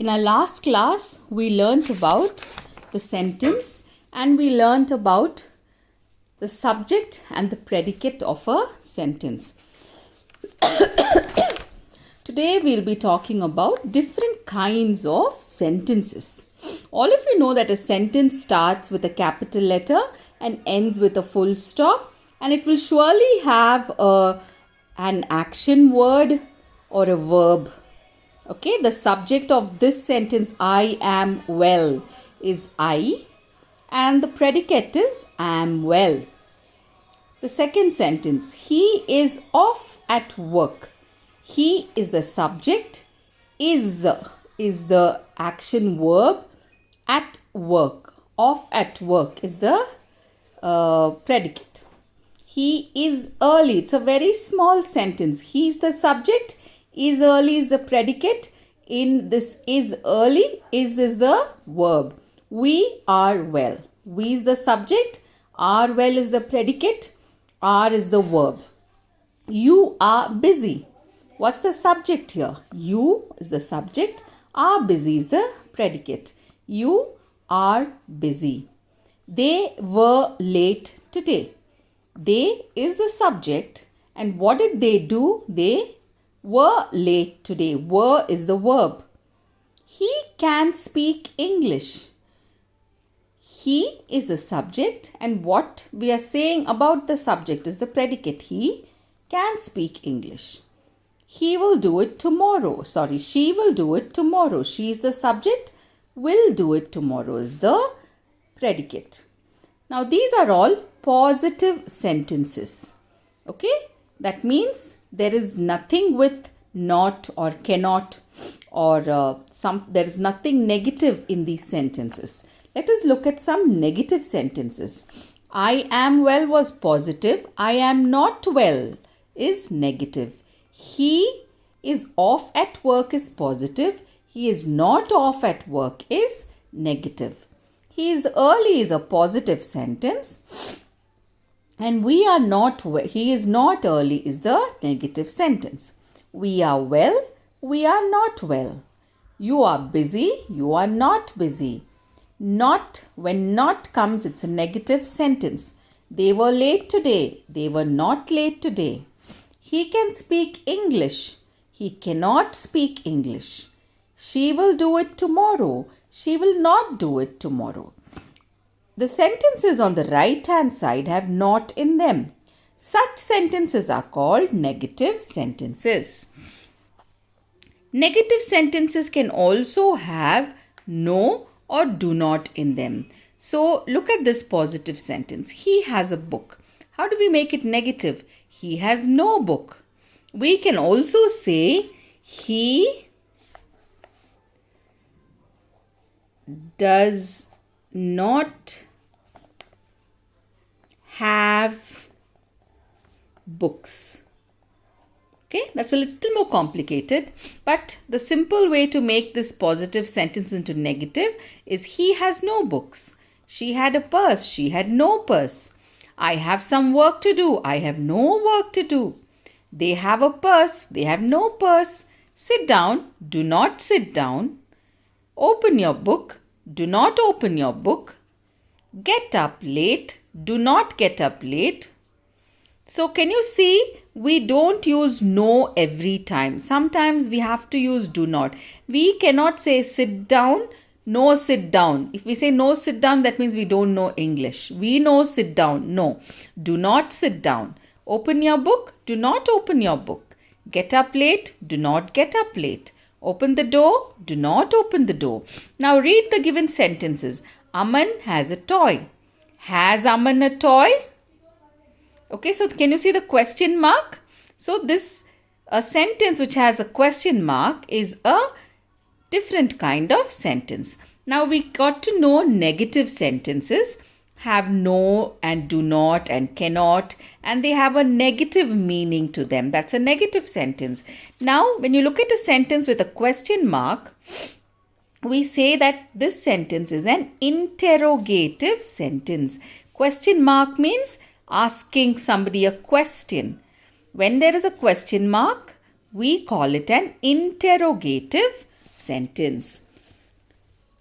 In our last class, we learnt about the sentence and we learnt about the subject and the predicate of a sentence. Today, we'll be talking about different kinds of sentences. All of you know that a sentence starts with a capital letter and ends with a full stop, and it will surely have an action word or a verb. Okay, the subject of this sentence, I am well, is I, and the predicate is am well. The second sentence, he is off at work. He is the subject, is the action verb, at work. Off at work is the predicate. He is early. It's a very small sentence. He is the subject. Is early is the predicate. In this is early, is the verb. We are well. We is the subject. Are well is the predicate. Are is the verb. You are busy. What's the subject here? You is the subject. Are busy is the predicate. You are busy. They were late today. They is the subject. And what did they do? They were late today. Were is the verb. He can speak English. He is the subject, and what we are saying about the subject is the predicate. He can speak English. He will do it tomorrow. She will do it tomorrow. She is the subject. Will do it tomorrow is the predicate. Now these are all positive sentences. Okay? That means there is nothing with not or cannot or there is nothing negative in these sentences. Let us look at some negative sentences. I am well was positive. I am not well is negative. He is off at work is positive. He is not off at work is negative. He is early is a positive sentence. And he is not early is the negative sentence. We are well, we are not well. You are busy, you are not busy. Not, when not comes, it's a negative sentence. They were late today, they were not late today. He can speak English, he cannot speak English. She will do it tomorrow, she will not do it tomorrow. The sentences on the right hand side have not in them. Such sentences are called negative sentences. Negative sentences can also have no or do not in them. So look at this positive sentence. He has a book. How do we make it negative? He has no book. We can also say he does not have books. Okay, that's a little more complicated, but the simple way to make this positive sentence into negative is he has no books. She had a purse. She had no purse. I have some work to do. I have no work to do. They have a purse. They have no purse. Sit down. Do not sit down. Open your book. Do not open your book. Get up late. Do not get up late. So can you see, we don't use no every time. Sometimes we have to use do not. We cannot say sit down, no sit down. If we say no sit down, that means we don't know English. We know sit down. No. Do not sit down. Open your book. Do not open your book. Get up late. Do not get up late. Open the door. Do not open the door. Now read the given sentences. Aman has a toy. Has Aman a toy? Okay, so can you see the question mark? So this a sentence which has a question mark is a different kind of sentence. Now we got to know negative sentences have no and do not and cannot, and they have a negative meaning to them. That's a negative sentence. Now when you look at a sentence with a question mark, we say that this sentence is an interrogative sentence. Question mark means asking somebody a question. When there is a question mark, we call it an interrogative sentence.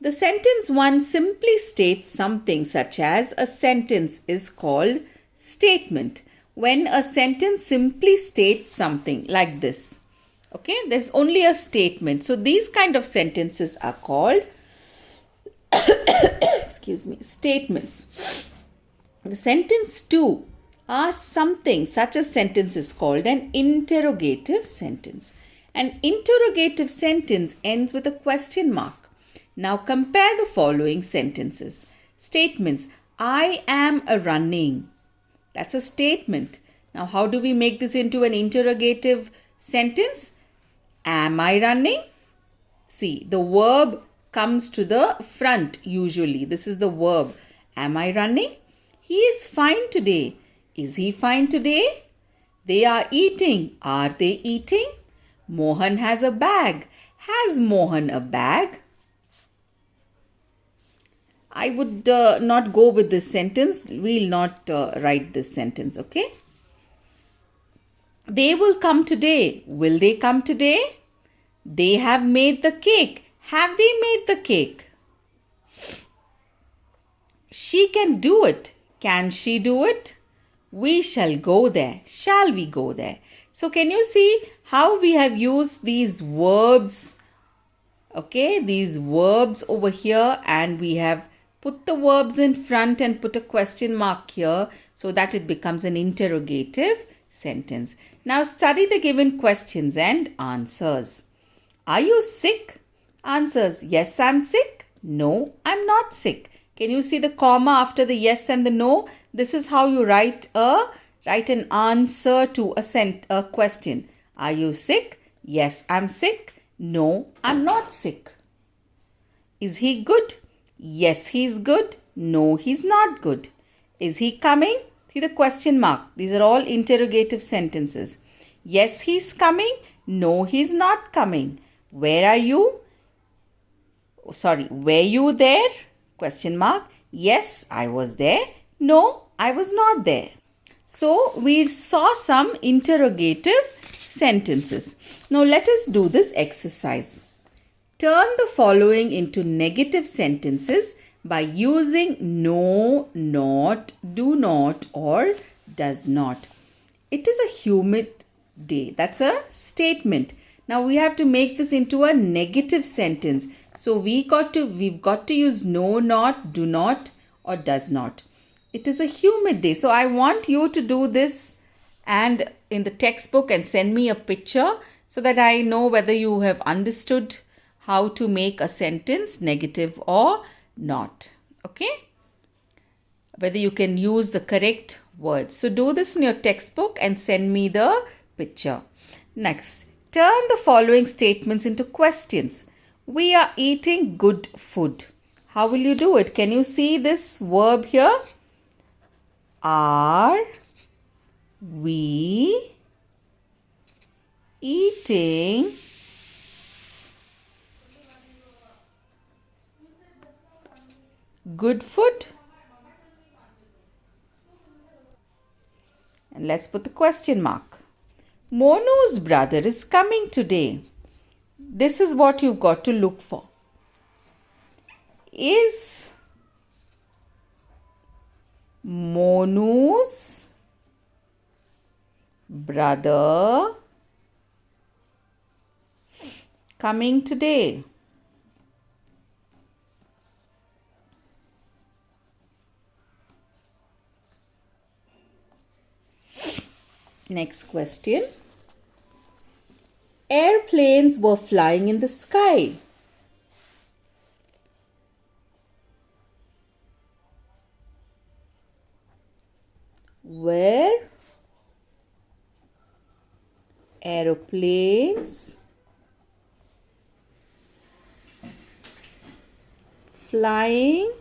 The sentence 1 simply states something, such as a sentence is called statement. When a sentence simply states something like this, okay, there's only a statement. So these kind of sentences are called statements. The sentence 2 asks something. Such a sentence is called an interrogative sentence. An interrogative sentence ends with a question mark. Now compare the following sentences. Statements. I am a running. That's a statement. Now how do we make this into an interrogative sentence? Am I running? See, the verb comes to the front usually. This is the verb. Am I running? He is fine today. Is he fine today? They are eating. Are they eating? Mohan has a bag. Has Mohan a bag? I would not go with this sentence. We'll not write this sentence, okay? They will come today. Will they come today? They have made the cake. Have they made the cake? She can do it. Can she do it? We shall go there. Shall we go there? So can you see how we have used these verbs? Okay, these verbs over here, and we have put the verbs in front and put a question mark here so that it becomes an interrogative sentence. Now study the given questions and answers. Are you sick? Answers. Yes, I'm sick. No, I'm not sick. Can you see the comma after the yes and the no? This is how you write an answer to a question. Are you sick? Yes, I'm sick. No, I'm not sick. Is he good? Yes, he's good. No, he's not good. Is he coming? See the question mark. These are all interrogative sentences. Yes, he's coming. No, he's not coming. Where are you? Were you there? Question mark. Yes, I was there. No, I was not there. So we saw some interrogative sentences. Now let us do this exercise. Turn the following into negative sentences by using no, not, do not, or does not. It is a humid day. That's a statement. Now we have to make this into a negative sentence. So we've got to use no, not, do not, or does not. It is a humid day. So I want you to do this and in the textbook and send me a picture so that I know whether you have understood how to make a sentence negative or not. Okay? Whether you can use the correct words. So do this in your textbook and send me the picture. Next, turn the following statements into questions. We are eating good food. How will you do it? Can you see this verb here? Are we eating good food? And let's put the question mark. Monu's brother is coming today. This is what you've got to look for. Is Monu's brother coming today? Next question. Airplanes were flying in the sky. Were aeroplanes flying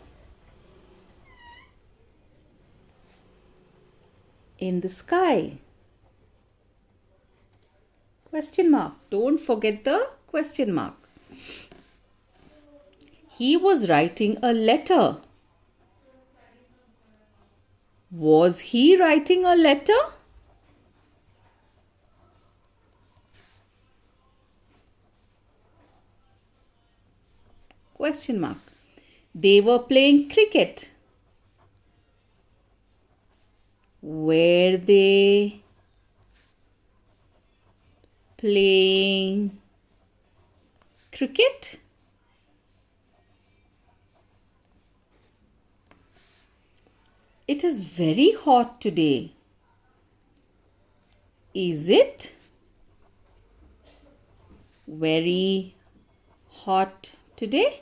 in the sky? Question mark. Don't forget the question mark. He was writing a letter. Was he writing a letter? Question mark. They were playing cricket. Were they playing cricket? It is very hot today. Is it very hot today?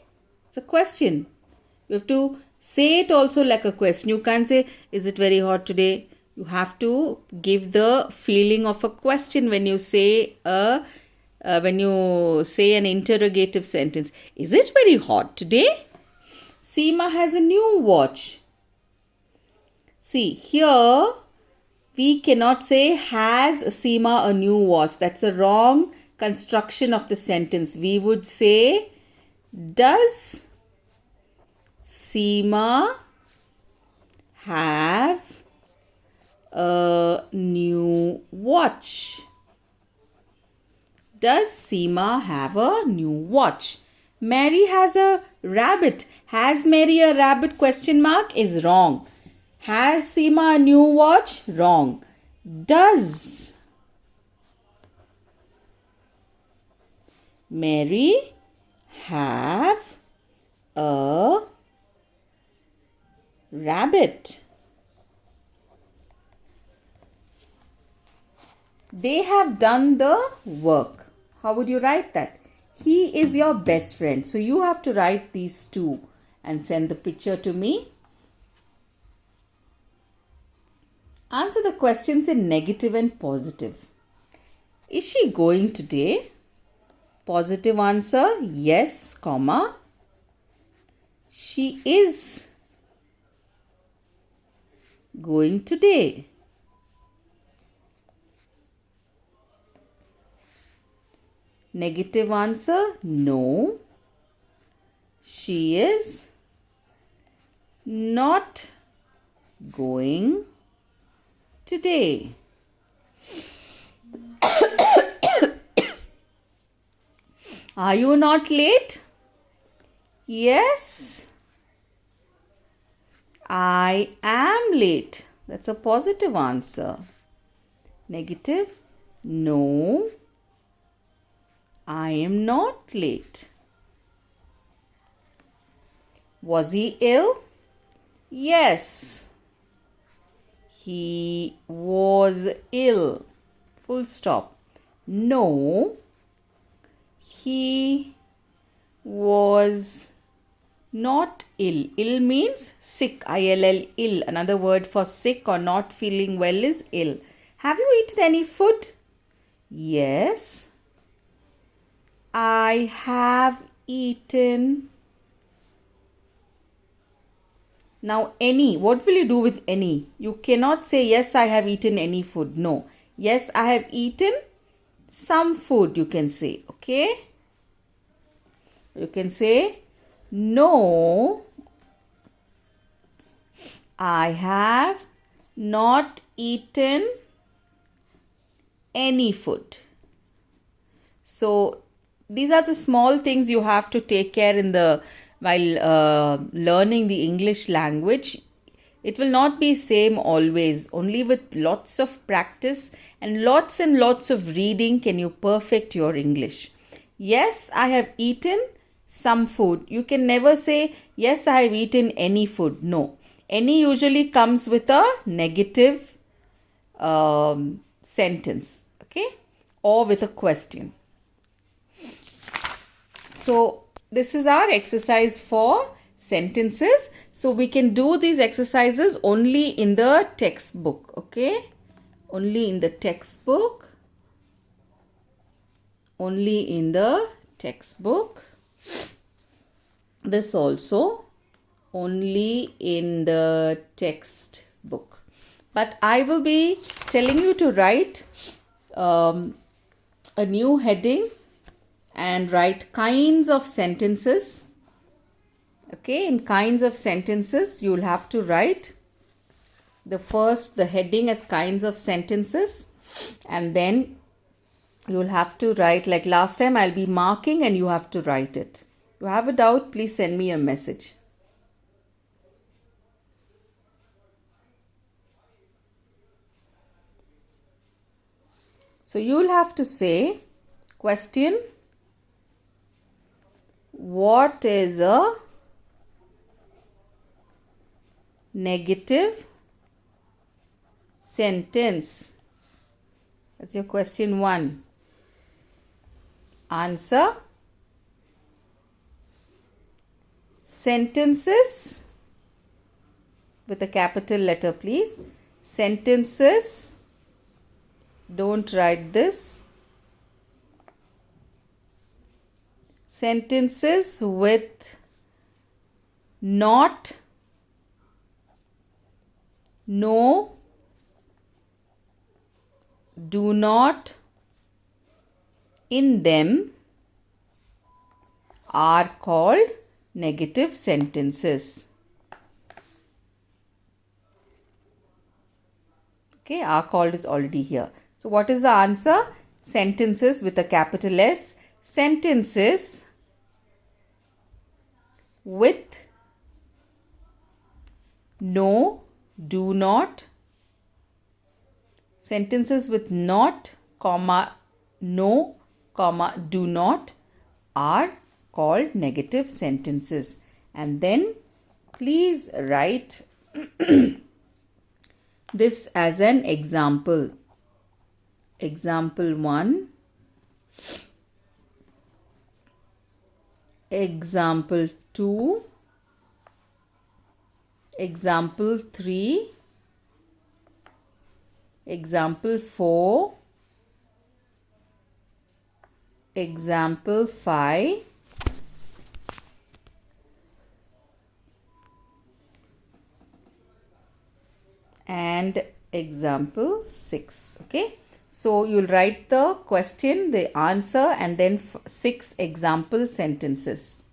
It's a question. You have to say it also like a question. You can't say, is it very hot today? You have to give the feeling of a question when you say an interrogative sentence. Is it very hot today? Seema has a new watch. See, here we cannot say, has Seema a new watch? That's a wrong construction of the sentence. We would say, does Seema have a new watch? Does Seema have a new watch? Mary has a rabbit. Has Mary a rabbit? Question mark is wrong. Has Seema a new watch? Wrong. Does Mary have a rabbit? They have done the work. How would you write that? He is your best friend. So you have to write these two and send the picture to me. Answer the questions in negative and positive. Is she going today? Positive answer, yes, comma. She is going today. Negative answer, no. She is not going today. Are you not late? Yes, I am late. That's a positive answer. Negative, no, I am not late. Was he ill? Yes, he was ill. Full stop. No, he was not ill. Ill means sick. ILL, ill. Another word for sick or not feeling well is ill. Have you eaten any food? Yes, I have eaten. Now, any. What will you do with any? You cannot say, yes, I have eaten any food. No. Yes, I have eaten some food, you can say. Okay? You can say, no, I have not eaten any food. So, these are the small things you have to take care in while learning the English language. It will not be same always. Only with lots of practice and lots of reading can you perfect your English. Yes, I have eaten some food. You can never say, yes, I have eaten any food. No. Any usually comes with a negative sentence. Okay? Or with a question. So, this is our exercise for sentences. So, we can do these exercises only in the textbook. Okay? Only in the textbook. Only in the textbook. This also only in the textbook. But I will be telling you to write a new heading and write kinds of sentences. Okay, in kinds of sentences, you will have to write the heading as kinds of sentences, and then you will have to write, like last time I'll be marking and you have to write it. If you have a doubt, please send me a message. So you'll have to say, question, what is a negative sentence? That's your question 1. Answer, sentences with a capital letter, please. Sentences, don't write this. Sentences with not, no, do not in them are called negative sentences. Okay, are called is already here. So what is the answer? Sentences with a capital S. Sentences with no, do not. Sentences with not, comma, no, comma, do not are called negative sentences. And then please write this as an example. Example 1. Example 2. Example 3. Example 4. Example 5. And example 6. Okay. So you'll write the question, the answer, and then 6 example sentences.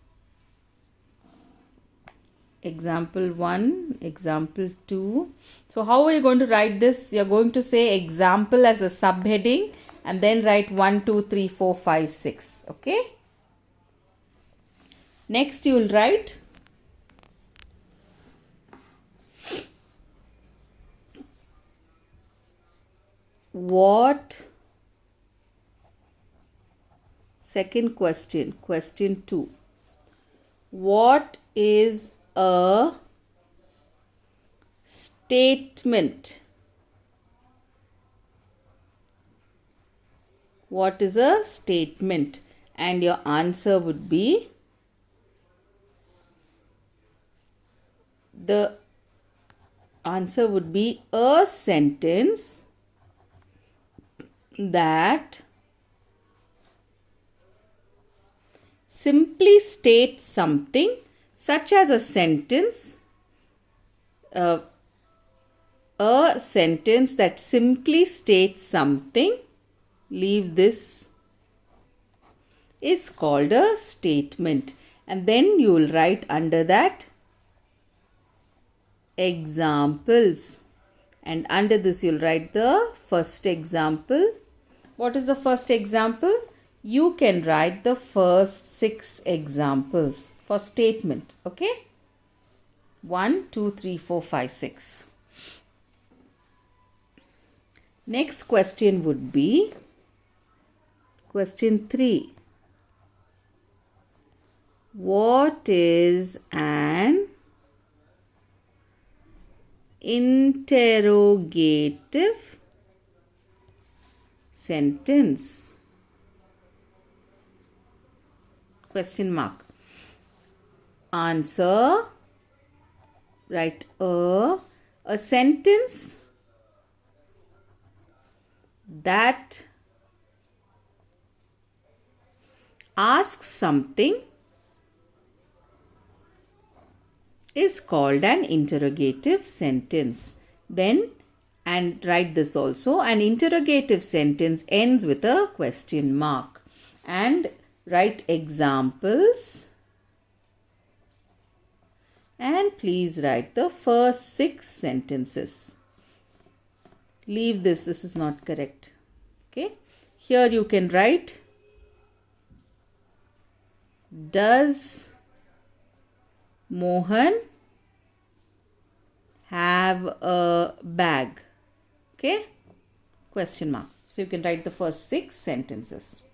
Example 1, example 2. So how are you going to write this? You're going to say example as a subheading and then write 1, 2, 3, 4, 5, 6. Okay. Next you will write what, second question, question 2. What is a statement? What is a statement? And your answer would be, the answer would be a sentence that simply states something, such as a sentence, a sentence that simply states something, leave this, is called a statement. And then you will write under that examples, and under this you will write the first example. What is the first example? You can write the first 6 examples for statement. Okay. 1, 2, 3, 4, 5, 6. Next question would be question 3. What is an interrogative sentence? Question mark. Answer, write a sentence that asks something is called an interrogative sentence. Then, and write this also, an interrogative sentence ends with a question mark. And write examples. And please write the first 6 sentences. Leave this, this is not correct. Okay. Here you can write, does Mohan have a bag? Okay. Question mark. So you can write the first 6 sentences.